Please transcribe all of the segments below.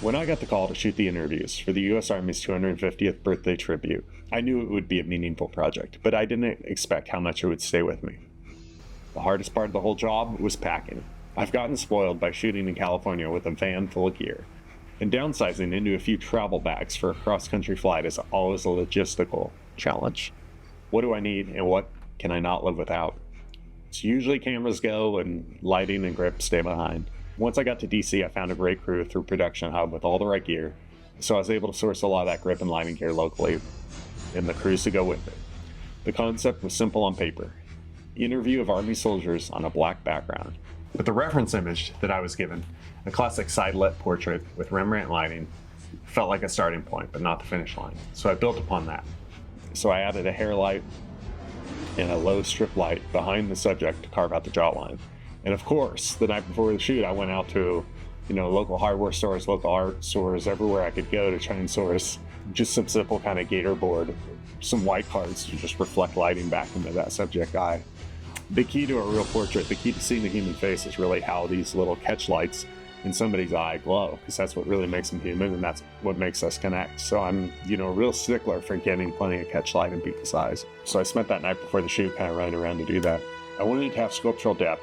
When I got the call to shoot the interviews for the U.S. Army's 250th birthday tribute, I knew it would be a meaningful project, but I didn't expect how much it would stay with me. The hardest part of the whole job was packing. I've gotten spoiled by shooting in California with a van full of gear, and downsizing into a few travel bags for a cross-country flight is always a logistical challenge. What do I need and what can I not live without? So usually cameras go and lighting and grip stay behind. Once I got to DC, I found a great crew through Production Hub with all the right gear, so I was able to source a lot of that grip and lighting gear locally, and the crews to go with it. The concept was simple on paper. Interview of Army soldiers on a black background. But the reference image that I was given, a classic side-lit portrait with Rembrandt lighting, felt like a starting point, but not the finish line. So I built upon that. So I added a hair light and a low strip light behind the subject to carve out the jawline. And of course, the night before the shoot, I went out to, local hardware stores, local art stores, everywhere I could go to try and source just some simple kind of gator board, some white cards to just reflect lighting back into that subject eye. The key to a real portrait, the key to seeing the human face is really how these little catch lights in somebody's eye glow, because that's what really makes them human, and that's what makes us connect. So I'm, a real stickler for getting plenty of catch light in people's eyes. So I spent that night before the shoot kind of running around to do that. I wanted to have sculptural depth,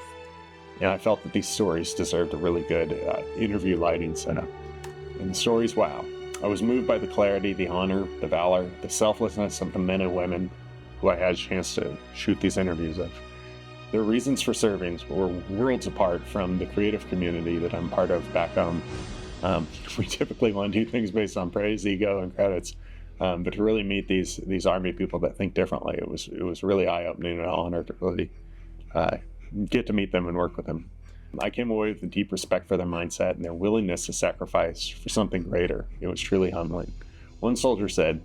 and I felt that these stories deserved a really good interview lighting setup. And the stories, wow. I was moved by the clarity, the honor, the valor, the selflessness of the men and women who I had a chance to shoot these interviews of. Their reasons for serving were worlds apart from the creative community that I'm part of back home. We typically want to do things based on praise, ego, and credits, but to really meet these Army people that think differently, it was really eye-opening and an honor to really get to meet them and work with them. I came away with a deep respect for their mindset and their willingness to sacrifice for something greater. It was truly humbling. One soldier said,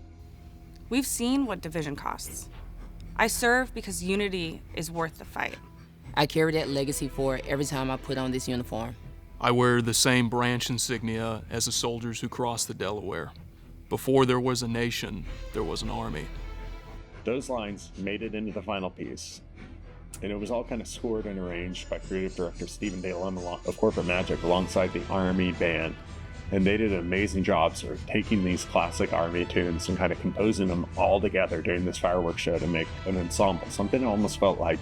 "We've seen what division costs. I serve because unity is worth the fight." I carry that legacy forward every time I put on this uniform. I wear the same branch insignia as the soldiers who crossed the Delaware. Before there was a nation, there was an army. Those lines made it into the final piece, and it was all kind of scored and arranged by creative director Stephen Dalem of Corporate Magic alongside the Army Band. And they did an amazing job sort of taking these classic Army tunes and kind of composing them all together during this fireworks show to make an ensemble, something that almost felt like,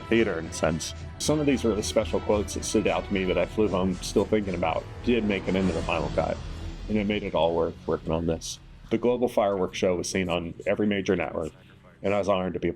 theater in a sense. Some of these really special quotes that stood out to me that I flew home still thinking about did make it into the final cut, and it made it all worth working on this. The global fireworks show was seen on every major network, and I was honored to be a